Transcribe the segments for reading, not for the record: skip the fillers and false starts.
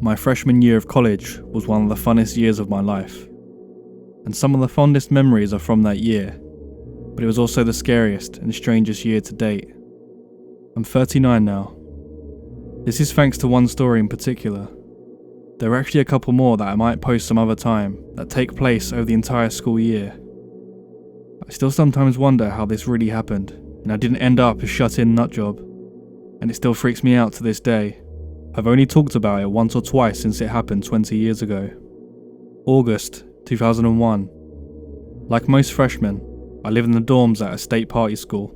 My freshman year of college was one of the funnest years of my life, and some of the fondest memories are from that year, but it was also the scariest and strangest year to date. I'm 39 now. This is thanks to one story in particular. There are actually a couple more that I might post some other time that take place over the entire school year. I still sometimes wonder how this really happened, and I didn't end up a shut-in nutjob, and it still freaks me out to this day. I've only talked about it once or twice since it happened 20 years ago. August 2001. Like most freshmen, I live in the dorms at a state party school.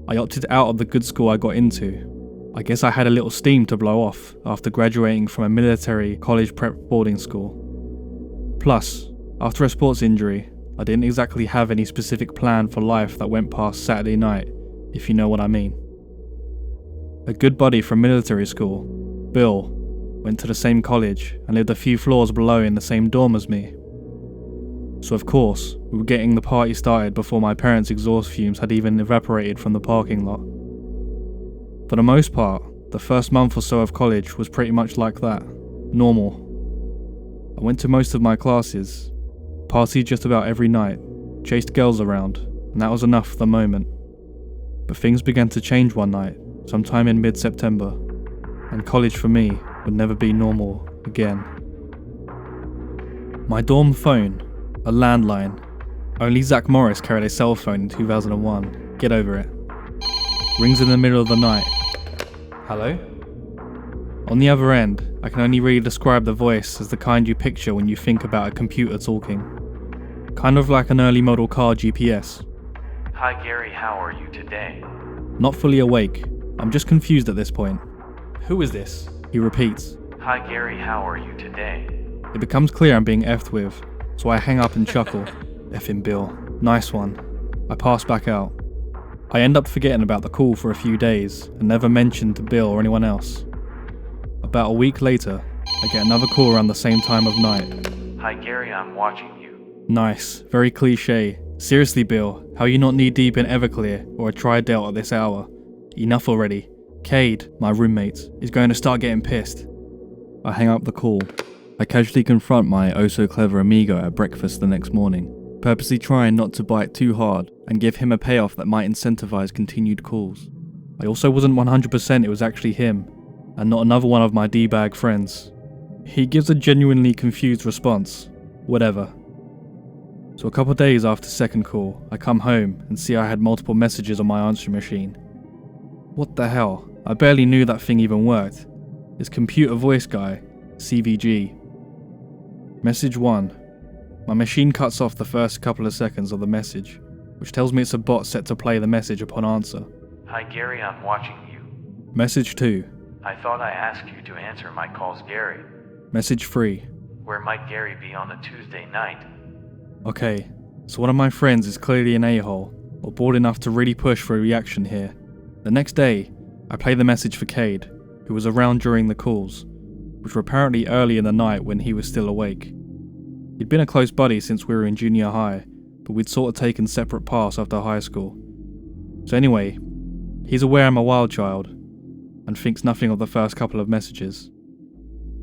I opted out of the good school I got into. I guess I had a little steam to blow off after graduating from a military college prep boarding school. Plus, after a sports injury, I didn't exactly have any specific plan for life that went past Saturday night, if you know what I mean. A good buddy from military school, Bill, went to the same college and lived a few floors below in the same dorm as me. So of course, we were getting the party started before my parents' exhaust fumes had even evaporated from the parking lot. For the most part, the first month or so of college was pretty much like that, normal. I went to most of my classes, partied just about every night, chased girls around, and that was enough for the moment. But things began to change one night, sometime in mid-September, and college for me would never be normal again. My dorm phone, a landline. Only Zach Morris carried a cell phone in 2001, get over it. Rings in the middle of the night. Hello? On the other end, I can only really describe the voice as the kind you picture when you think about a computer talking. Kind of like an early model car GPS. Hi Gary, how are you today? Not fully awake. I'm just confused at this point. Who is this? He repeats. Hi Gary, how are you today? It becomes clear I'm being effed with, so I hang up and chuckle. Effing Bill. Nice one. I pass back out. I end up forgetting about the call for a few days and never mentioned to Bill or anyone else. About a week later, I get another call around the same time of night. Hi Gary, I'm watching you. Nice. Very cliche. Seriously Bill, how you not knee deep in Everclear or a Tri-Delt at this hour? Enough already. Cade, my roommate, is going to start getting pissed. I hang up the call. I casually confront my oh-so-clever amigo at breakfast the next morning, purposely trying not to bite too hard and give him a payoff that might incentivize continued calls. I also wasn't 100% it was actually him, and not another one of my D-bag friends. He gives a genuinely confused response. Whatever. So a couple days after second call, I come home and see I had multiple messages on my answering machine. What the hell? I barely knew that thing even worked. It's computer voice guy, CVG. Message 1. My machine cuts off the first couple of seconds of the message, which tells me it's a bot set to play the message upon answer. Hi Gary, I'm watching you. Message 2. I thought I asked you to answer my calls, Gary. Message 3. Where might Gary be on a Tuesday night? Okay, so one of my friends is clearly an a-hole, or bored enough to really push for a reaction here. The next day, I play the message for Cade, who was around during the calls, which were apparently early in the night when he was still awake. He'd been a close buddy since we were in junior high, but we'd sort of taken separate paths after high school. So anyway, he's aware I'm a wild child, and thinks nothing of the first couple of messages.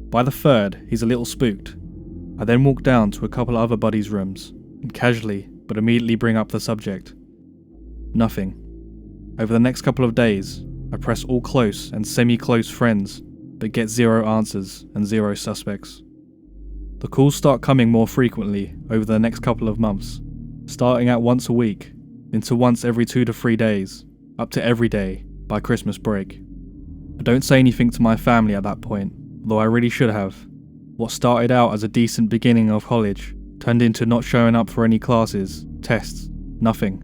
By the third, he's a little spooked. I then walk down to a couple other buddies' rooms, and casually, but immediately bring up the subject. Nothing. Over the next couple of days, I press all close and semi-close friends, but get 0 answers and 0 suspects. The calls start coming more frequently over the next couple of months, starting at once a week, into once every 2 to 3 days, up to every day by Christmas break. I don't say anything to my family at that point, although I really should have. What started out as a decent beginning of college turned into not showing up for any classes, tests, nothing.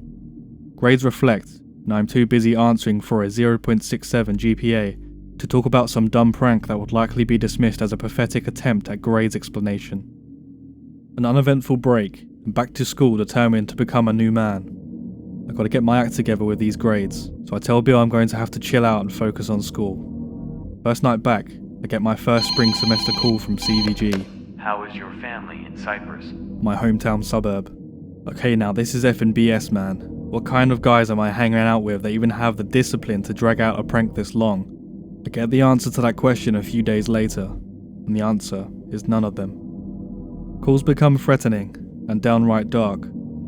Grades reflect, and I'm too busy answering for a 0.67 GPA to talk about some dumb prank that would likely be dismissed as a pathetic attempt at grades explanation. An uneventful break, and back to school determined to become a new man. I gotta get my act together with these grades, so I tell Bill I'm going to have to chill out and focus on school. First night back, I get my first spring semester call from CVG. How is your family in Cyprus? My hometown suburb. Okay now, this is effing BS, man. What kind of guys am I hanging out with that even have the discipline to drag out a prank this long? I get the answer to that question a few days later. And the answer is none of them. Calls become threatening and downright dark.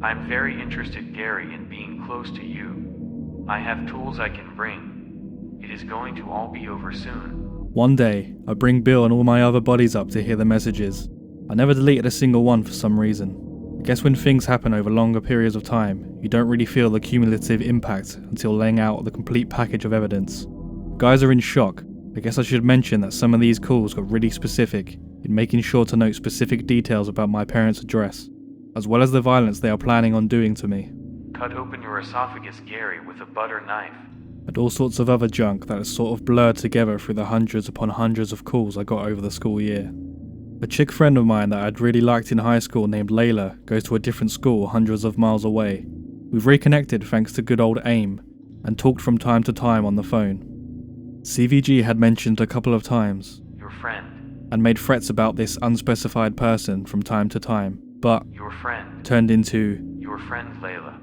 I'm very interested, Gary, in being close to you. I have tools I can bring. It is going to all be over soon. One day, I bring Bill and all my other buddies up to hear the messages. I never deleted a single one for some reason. I guess when things happen over longer periods of time, you don't really feel the cumulative impact until laying out the complete package of evidence. Guys are in shock. I guess I should mention that some of these calls got really specific in making sure to note specific details about my parents' address, as well as the violence they are planning on doing to me. Cut open your esophagus, Gary, with a butter knife. And all sorts of other junk that is sort of blurred together through the hundreds upon hundreds of calls I got over the school year. A chick friend of mine that I'd really liked in high school named Layla goes to a different school hundreds of miles away. We've reconnected thanks to good old AIM, and talked from time to time on the phone. CVG had mentioned a couple of times, Your friend. and made threats about this unspecified person from time to time, but Your friend. turned into Your friend, Layla.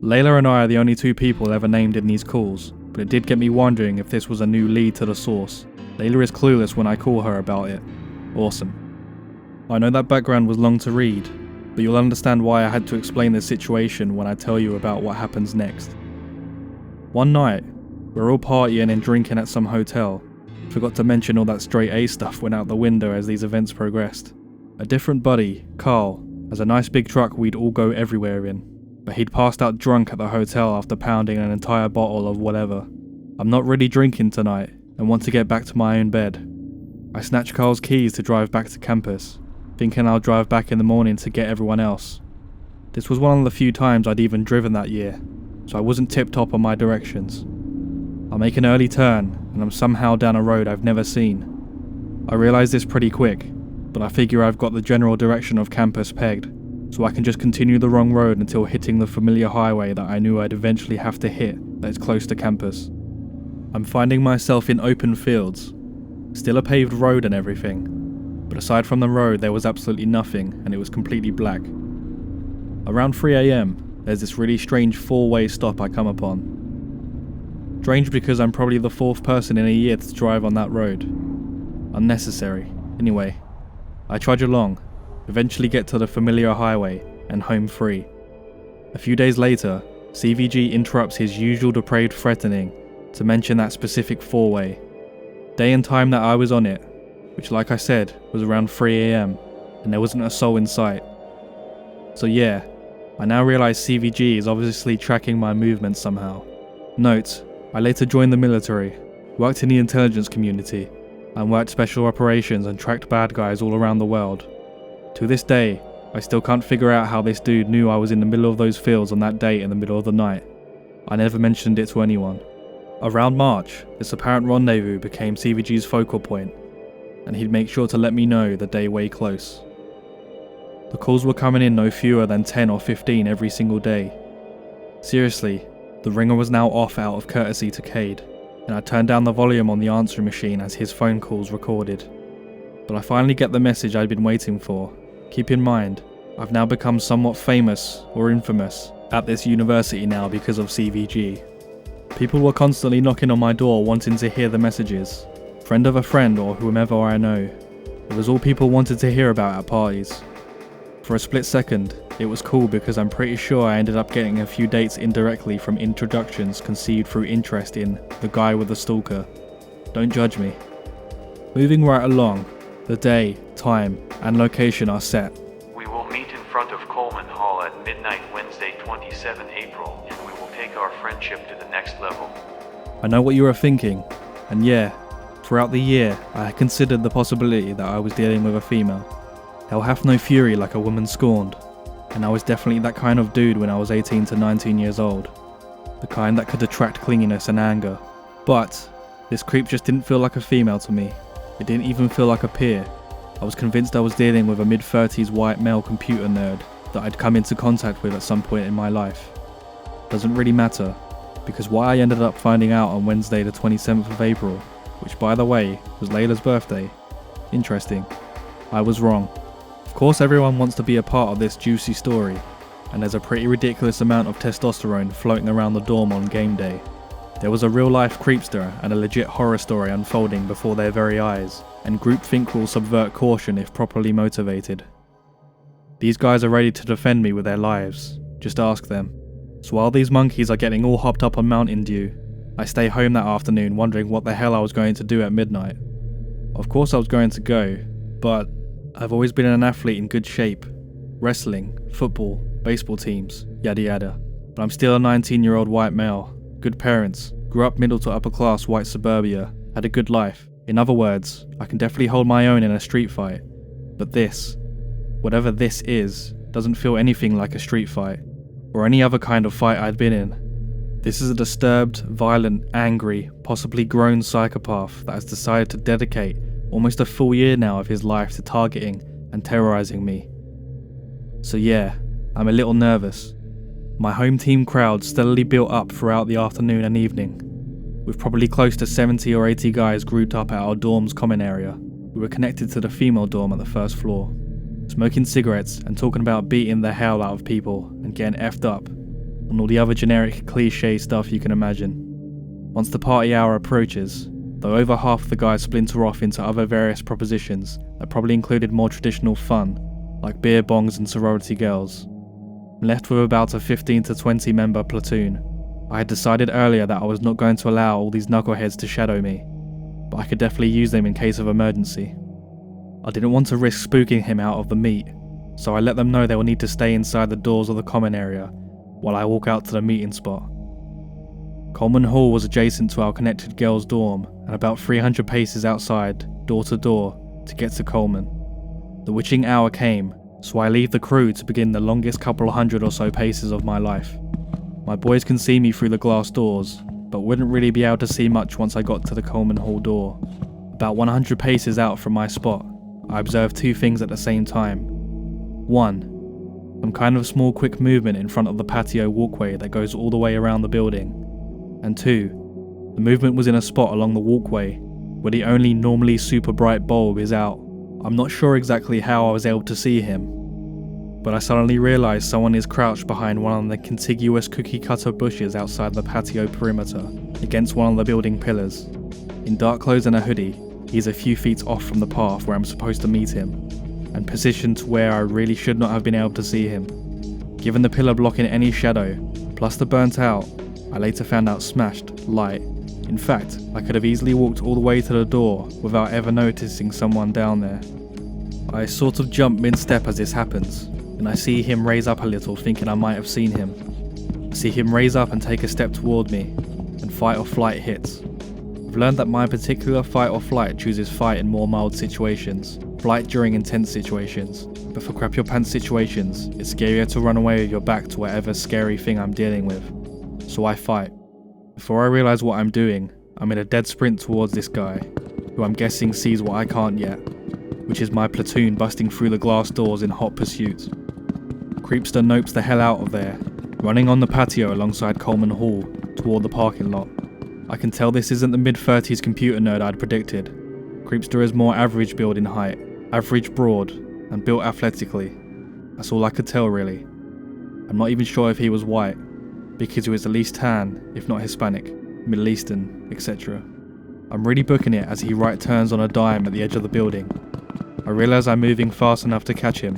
Layla and I are the only two people ever named in these calls, but it did get me wondering if this was a new lead to the source. Layla is clueless when I call her about it. Awesome. I know that background was long to read, but you'll understand why I had to explain this situation when I tell you about what happens next. One night, we're all partying and drinking at some hotel. Forgot to mention all that straight A stuff went out the window as these events progressed. A different buddy, Carl, has a nice big truck we'd all go everywhere in, but he'd passed out drunk at the hotel after pounding an entire bottle of whatever. I'm not really drinking tonight and want to get back to my own bed. I snatch Carl's keys to drive back to campus, thinking I'll drive back in the morning to get everyone else. This was one of the few times I'd even driven that year, so I wasn't tip-top on my directions. I make an early turn, and I'm somehow down a road I've never seen. I realise this pretty quick, but I figure I've got the general direction of campus pegged, so I can just continue the wrong road until hitting the familiar highway that I knew I'd eventually have to hit that's close to campus. I'm finding myself in open fields, still a paved road and everything, but aside from the road there was absolutely nothing and it was completely black. Around 3 AM, there's this really strange four-way stop I come upon. Strange because I'm probably the fourth person in a year to drive on that road. Unnecessary. Anyway, I trudge along, eventually get to the familiar highway, and home free. A few days later, CVG interrupts his usual depraved threatening to mention that specific four-way. Day and time that I was on it, which like I said was around 3 AM, and there wasn't a soul in sight. So yeah, I now realise CVG is obviously tracking my movements somehow. Note, I later joined the military, worked in the intelligence community, and worked special operations and tracked bad guys all around the world. To this day, I still can't figure out how this dude knew I was in the middle of those fields on that day in the middle of the night. I never mentioned it to anyone. Around March, this apparent rendezvous became CVG's focal point, and he'd make sure to let me know the day way close. The calls were coming in no fewer than 10 or 15 every single day. Seriously, the ringer was now off out of courtesy to Cade, and I turned down the volume on the answering machine as his phone calls recorded. But I finally get the message I'd been waiting for. Keep in mind, I've now become somewhat famous or infamous at this university now because of CVG. People were constantly knocking on my door wanting to hear the messages. Friend of a friend or whomever I know. It was all people wanted to hear about at parties. For a split second, it was cool because I'm pretty sure I ended up getting a few dates indirectly from introductions conceived through interest in the guy with the stalker. Don't judge me. Moving right along, the day, time, and location are set. We will meet in front of Coleman Hall at midnight Wednesday, 27 April, and we will take our friendship to the next level. I know what you are thinking, and yeah, throughout the year I had considered the possibility that I was dealing with a female. Hell hath no fury like a woman scorned, and I was definitely that kind of dude when I was 18 to 19 years old. The kind that could attract clinginess and anger. But this creep just didn't feel like a female to me. It didn't even feel like a peer. I was convinced I was dealing with a mid-30s white male computer nerd that I'd come into contact with at some point in my life. Doesn't really matter, because what I ended up finding out on Wednesday the 27th of April, which by the way was Layla's birthday, interesting, I was wrong. Of course everyone wants to be a part of this juicy story, and there's a pretty ridiculous amount of testosterone floating around the dorm on game day. There was a real-life creepster and a legit horror story unfolding before their very eyes, and groupthink will subvert caution if properly motivated. These guys are ready to defend me with their lives, just ask them. So while these monkeys are getting all hopped up on Mountain Dew, I stay home that afternoon wondering what the hell I was going to do at midnight. Of course I was going to go, but I've always been an athlete in good shape. Wrestling, football, baseball teams, yada yada. But I'm still a 19-year-old white male, good parents, grew up middle to upper class white suburbia, had a good life. In other words, I can definitely hold my own in a street fight. But this, whatever this is, doesn't feel anything like a street fight, or any other kind of fight I'd been in. This is a disturbed, violent, angry, possibly grown psychopath that has decided to dedicate almost a full year now of his life to targeting and terrorizing me. So yeah, I'm a little nervous. My home team crowd steadily built up throughout the afternoon and evening, with probably close to 70 or 80 guys grouped up at our dorm's common area. We were connected to the female dorm at the first floor, smoking cigarettes and talking about beating the hell out of people and getting effed up, and all the other generic cliche stuff you can imagine. Once the party hour approaches, though over half of the guys splinter off into other various propositions that probably included more traditional fun, like beer bongs and sorority girls. I'm left with about a 15 to 20 member platoon. I had decided earlier that I was not going to allow all these knuckleheads to shadow me, but I could definitely use them in case of emergency. I didn't want to risk spooking him out of the meet, so I let them know they will need to stay inside the doors of the common area while I walk out to the meeting spot. Coleman Hall was adjacent to our connected girls' dorm and about 300 paces outside, door to door, to get to Coleman. The witching hour came, so I leave the crew to begin the longest couple hundred or so paces of my life. My boys can see me through the glass doors, but wouldn't really be able to see much once I got to the Coleman Hall door. About 100 paces out from my spot, I observed two things at the same time. One, some kind of small quick movement in front of the patio walkway that goes all the way around the building. And two, the movement was in a spot along the walkway where the only normally super bright bulb is out. I'm not sure exactly how I was able to see him, but I suddenly realised someone is crouched behind one of the contiguous cookie cutter bushes outside the patio perimeter, against one of the building pillars. In dark clothes and a hoodie, he's a few feet off from the path where I'm supposed to meet him, and positioned to where I really should not have been able to see him. Given the pillar blocking any shadow, plus the burnt out, I later found out smashed, light. In fact, I could have easily walked all the way to the door without ever noticing someone down there. I sort of jump mid-step as this happens, and I see him raise up a little thinking I might have seen him. I see him raise up and take a step toward me, and fight or flight hits. I've learned that my particular fight or flight chooses fight in more mild situations, flight during intense situations, but for crap your pants situations, it's scarier to run away with your back to whatever scary thing I'm dealing with. So I fight. Before I realise what I'm doing, I'm in a dead sprint towards this guy, who I'm guessing sees what I can't yet, which is my platoon busting through the glass doors in hot pursuit. Creepster nopes the hell out of there, running on the patio alongside Coleman Hall toward the parking lot. I can tell this isn't the mid-30s computer nerd I'd predicted. Creepster is more average build in height, average broad, and built athletically. That's all I could tell really. I'm not even sure if he was white, because he was at least tan, if not Hispanic, Middle Eastern, etc. I'm really booking it as he right turns on a dime at the edge of the building. I realise I'm moving fast enough to catch him,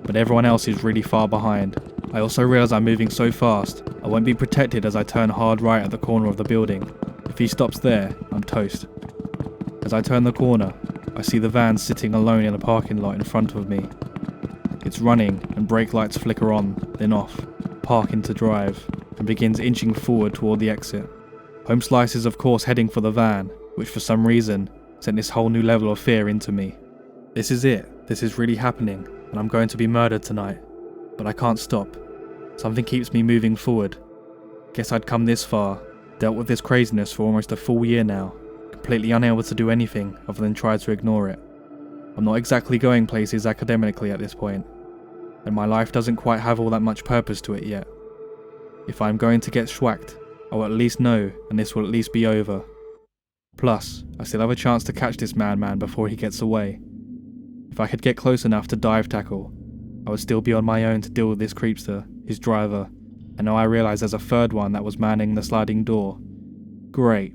but everyone else is really far behind. I also realise I'm moving so fast, I won't be protected as I turn hard right at the corner of the building. If he stops there, I'm toast. As I turn the corner, I see the van sitting alone in a parking lot in front of me. It's running and brake lights flicker on, then off, park into drive, and begins inching forward toward the exit. Home Slice is of course heading for the van, which for some reason sent this whole new level of fear into me. This is it, this is really happening, and I'm going to be murdered tonight. But I can't stop. Something keeps me moving forward. Guess I'd come this far, dealt with this craziness for almost a full year now, completely unable to do anything other than try to ignore it. I'm not exactly going places academically at this point, and my life doesn't quite have all that much purpose to it yet. If I'm going to get schwacked, I will at least know, and this will at least be over. Plus, I still have a chance to catch this madman before he gets away. If I could get close enough to dive tackle, I would still be on my own to deal with this creepster, his driver, and now I realise there's a third one that was manning the sliding door. Great.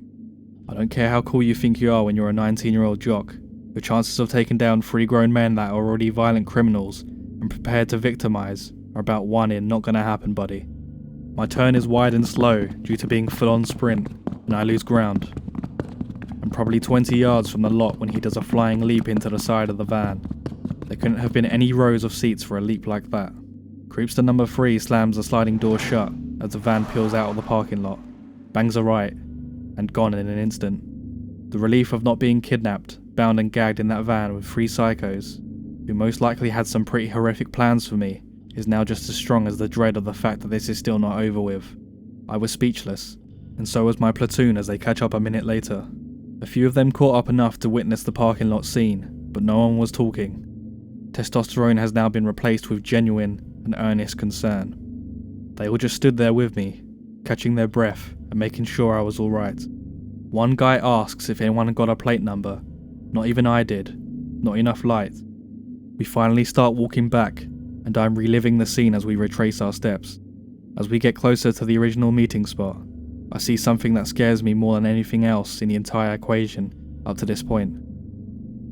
I don't care how cool you think you are when you're a 19-year-old jock. Your chances of taking down 3 grown men that are already violent criminals and prepared to victimize are about 1 in not gonna happen, buddy. My turn is wide and slow due to being full-on sprint, and I lose ground. I'm probably 20 yards from the lot when he does a flying leap into the side of the van. There couldn't have been any rows of seats for a leap like that. Creepster number 3 slams the sliding door shut as the van peels out of the parking lot, bangs a right, and gone in an instant. The relief of not being kidnapped, bound and gagged in that van with 3 psychos, who most likely had some pretty horrific plans for me, is now just as strong as the dread of the fact that this is still not over with. I was speechless, and so was my platoon as they catch up a minute later. A few of them caught up enough to witness the parking lot scene, but no one was talking. Testosterone has now been replaced with genuine and earnest concern. They all just stood there with me, catching their breath and making sure I was alright. One guy asks if anyone got a plate number. Not even I did. Not enough light. We finally start walking back, and I'm reliving the scene as we retrace our steps. As we get closer to the original meeting spot, I see something that scares me more than anything else in the entire equation up to this point.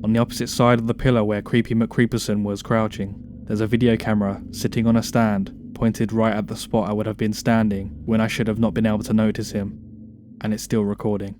On the opposite side of the pillar where Creepy McCreeperson was crouching, there's a video camera sitting on a stand pointed right at the spot I would have been standing when I should have not been able to notice him, and it's still recording.